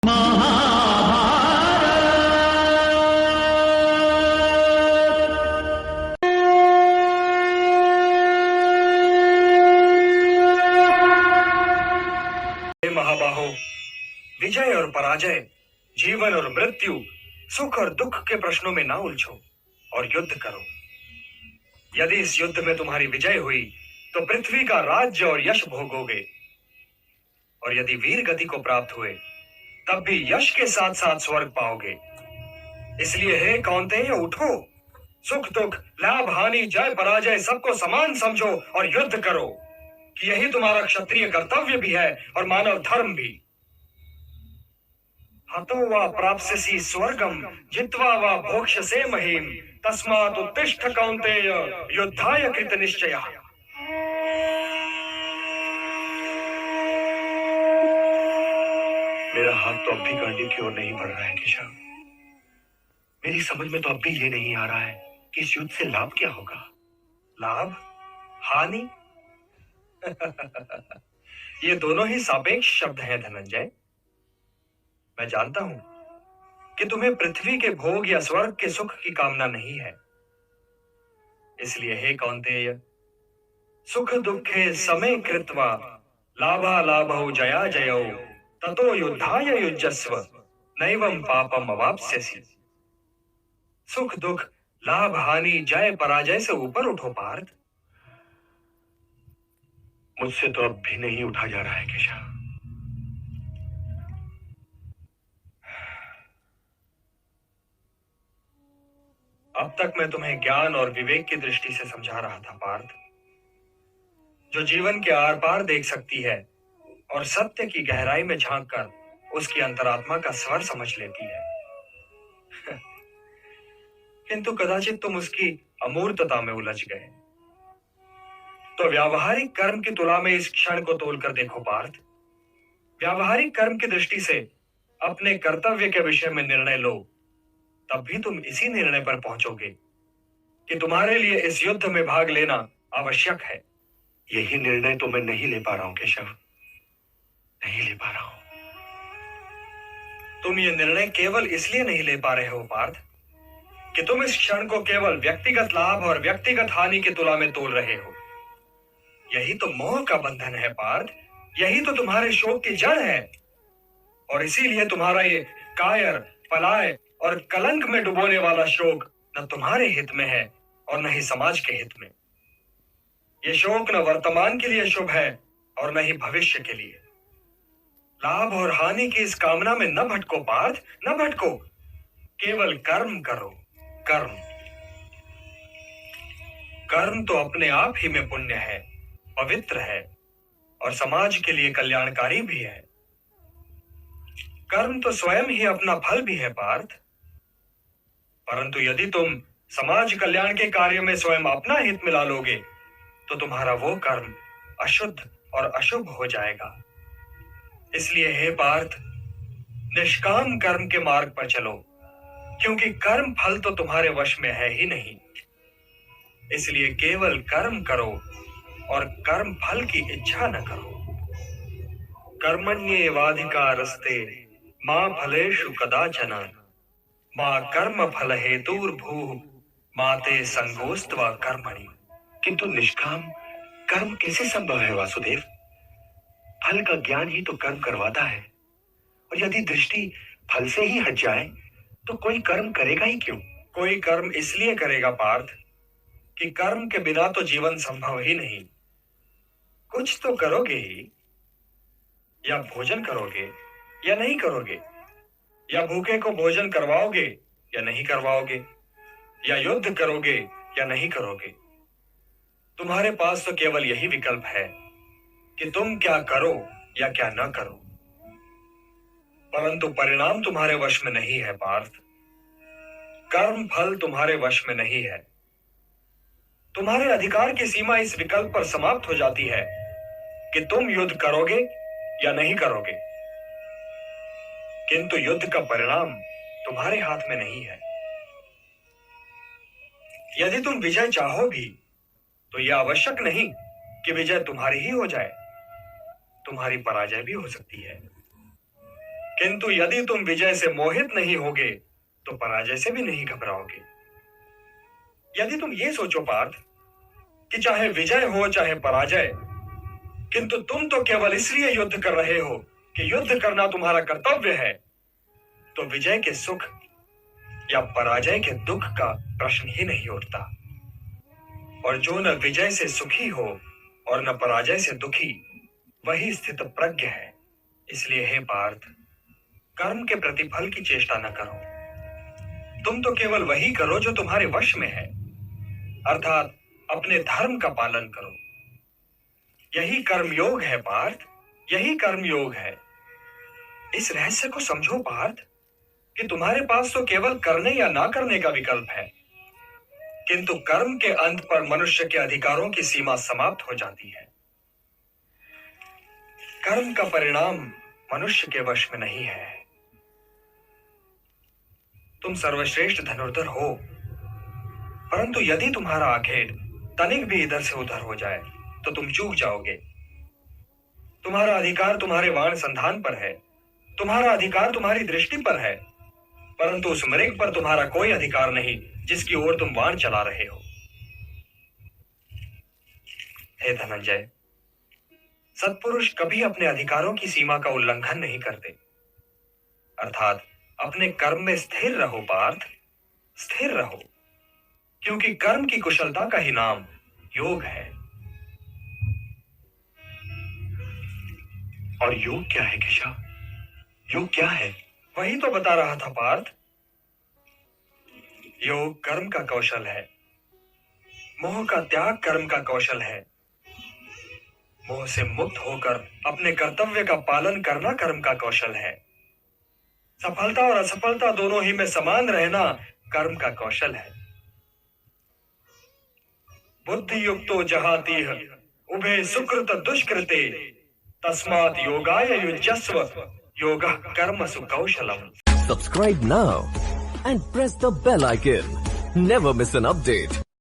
महाबाहो, विजय और पराजय, जीवन और मृत्यु, सुख और दुख के प्रश्नों में ना उलझो और युद्ध करो। यदि इस युद्ध में तुम्हारी विजय हुई तो पृथ्वी का राज्य और यश भोगोगे, और यदि वीर गति को प्राप्त हुए तब भी यश के साथ साथ स्वर्ग पाओगे। इसलिए हे कौन्तेय, उठो, सुख दुख, लाभ हानि, जय पराजय सबको समान समझो और युद्ध करो, कि यही तुम्हारा क्षत्रिय कर्तव्य भी है और मानव धर्म भी। हतो वा प्राप्स्यसि स्वर्गम जित्वा वा भोक्ष्यसे महीम, तस्मात् उत्तिष्ठ कौन्तेय, युद्धाय कृत निश्चयः। मेरा हाथ तो अब भी गांडी की ओर नहीं बढ़ रहा है केशव। मेरी समझ में तो अब भी ये नहीं आ रहा है कि इस युद्ध से लाभ क्या होगा। लाभ, हानि ये दोनों ही सापेक्ष शब्द हैं धनंजय। मैं जानता हूं कि तुम्हें पृथ्वी के भोग या स्वर्ग के सुख की कामना नहीं है। इसलिए हे कौन्तेय, सुख दुखे समे कृत्वा लाभा लाभौ जया जयौ ततो युद्धाय युज्यस्व नैवं पापम अवाप्स्यसि। सुख दुख, लाभ हानि, जय पराजय से ऊपर उठो पार्थ। मुझसे तो अब भी नहीं उठा जा रहा है केशव। अब तक मैं तुम्हें ज्ञान और विवेक की दृष्टि से समझा रहा था पार्थ, जो जीवन के आर पार देख सकती है और सत्य की गहराई में झांककर उसकी अंतरात्मा का स्वर समझ लेती है। किंतु कदाचित तुम उसकी अमूर्तता में उलझ गए। तो व्यावहारिक कर्म की तुला में इस क्षण को तोलकर देखो पार्थ। व्यावहारिक कर्म की दृष्टि से अपने कर्तव्य के विषय में निर्णय लो, तब भी तुम इसी निर्णय पर पहुंचोगे कि तुम्हारे लिए इस युद्ध में भाग लेना आवश्यक है। यही निर्णय तो मैं नहीं ले पा रहा हूं केशव, नहीं ले पा रहा हूं। तुम ये निर्णय केवल इसलिए नहीं ले पा रहे हो पार्थ कि तुम इस क्षण को केवल व्यक्तिगत लाभ और व्यक्तिगत हानि की तुला में तोल रहे हो। यही तो मोह का बंधन है पार्थ, यही तो तुम्हारे शोक की जड़ है, और इसीलिए तुम्हारा ये कायर, पलाय और कलंक में डुबोने वाला शोक न तुम्हारे हित में है और न ही समाज के हित में। ये शोक न वर्तमान के लिए शुभ है और न ही भविष्य के लिए। लाभ और हानि की इस कामना में न भटको पार्थ, न भटको। केवल कर्म करो, कर्म। कर्म तो अपने आप ही में पुण्य है, पवित्र है और समाज के लिए कल्याणकारी भी है। कर्म तो स्वयं ही अपना फल भी है पार्थ। परंतु यदि तुम समाज कल्याण के कार्य में स्वयं अपना हित मिला लोगे तो तुम्हारा वो कर्म अशुद्ध और अशुभ हो जाएगा। इसलिए हे पार्थ, निष्काम कर्म के मार्ग पर चलो, क्योंकि कर्म फल तो तुम्हारे वश में है ही नहीं। इसलिए केवल कर्म करो और कर्म फल की इच्छा न करो। कर्मण्येवाधिकारस्ते मा फलेषु कदाचन मा कर्म फल हेतुर्भूः मा ते संगोस्त्वा कर्मणि। किंतु निष्काम कर्म कैसे संभव है वासुदेव? फल का ज्ञान ही तो कर्म करवाता है, और यदि दृष्टि फल से ही हट जाए तो कोई कर्म करेगा ही क्यों? कोई कर्म इसलिए करेगा पार्थ कि कर्म के बिना तो जीवन संभव ही नहीं। कुछ तो करोगे ही, या भोजन करोगे या नहीं करोगे, या भूखे को भोजन करवाओगे या नहीं करवाओगे, या युद्ध करोगे या नहीं करोगे। तुम्हारे पास तो केवल यही विकल्प है कि तुम क्या करो या क्या न करो। परंतु परिणाम तुम्हारे वश में नहीं है पार्थ। कर्म फल तुम्हारे वश में नहीं है। तुम्हारे अधिकार की सीमा इस विकल्प पर समाप्त हो जाती है कि तुम युद्ध करोगे या नहीं करोगे। किंतु युद्ध का परिणाम तुम्हारे हाथ में नहीं है। यदि तुम विजय चाहो भी तो यह आवश्यक नहीं कि विजय तुम्हारी ही हो जाए, तुम्हारी पराजय भी हो सकती है। किंतु यदि तुम विजय से मोहित नहीं होगे तो पराजय से भी नहीं घबराओगे। यदि तुम ये सोचो पार्थ कि चाहे विजय हो चाहे पराजय, किंतु तुम तो केवल इसलिए युद्ध कर रहे हो कि युद्ध करना तुम्हारा कर्तव्य है, तो विजय के सुख या पराजय के दुख का प्रश्न ही नहीं उठता। और जो न विजय से सुखी हो और न पराजय से दुखी, वही स्थित प्रज्ञ है। इसलिए हे पार्थ, कर्म के प्रतिफल की चेष्टा न करो। तुम तो केवल वही करो जो तुम्हारे वश में है, अर्थात अपने धर्म का पालन करो। यही कर्मयोग है पार्थ, यही कर्मयोग है। इस रहस्य को समझो पार्थ कि तुम्हारे पास तो केवल करने या ना करने का विकल्प है, किंतु कर्म के अंत पर मनुष्य के अधिकारों की सीमा समाप्त हो जाती है। कर्म का परिणाम मनुष्य के वश में नहीं है। तुम सर्वश्रेष्ठ धनुर्धर हो, परंतु यदि तुम्हारा आखेट तनिक भी इधर से उधर हो जाए तो तुम चूक जाओगे। तुम्हारा अधिकार तुम्हारे वाण संधान पर है, तुम्हारा अधिकार तुम्हारी दृष्टि पर है, परंतु उस मृग पर तुम्हारा कोई अधिकार नहीं जिसकी ओर तुम वाण चला रहे हो। हे धनंजय, सत्पुरुष कभी अपने अधिकारों की सीमा का उल्लंघन नहीं करते। अर्थात अपने कर्म में स्थिर रहो पार्थ, स्थिर रहो, क्योंकि कर्म की कुशलता का ही नाम योग है। और योग क्या है केशव? योग क्या है? वही तो बता रहा था पार्थ। योग कर्म का कौशल है, मोह का त्याग कर्म का कौशल है, मोह से मुक्त होकर अपने कर्तव्य का पालन करना कर्म का कौशल है, सफलता और असफलता दोनों ही में समान रहना कर्म का कौशल है। बुद्धि युक्तो जहातीह उभे सुकृत दुष्कृते तस्मात् योगाय युज्यस्व योगः कर्मसु कौशलम। Subscribe now and press the bell icon. Never miss an update.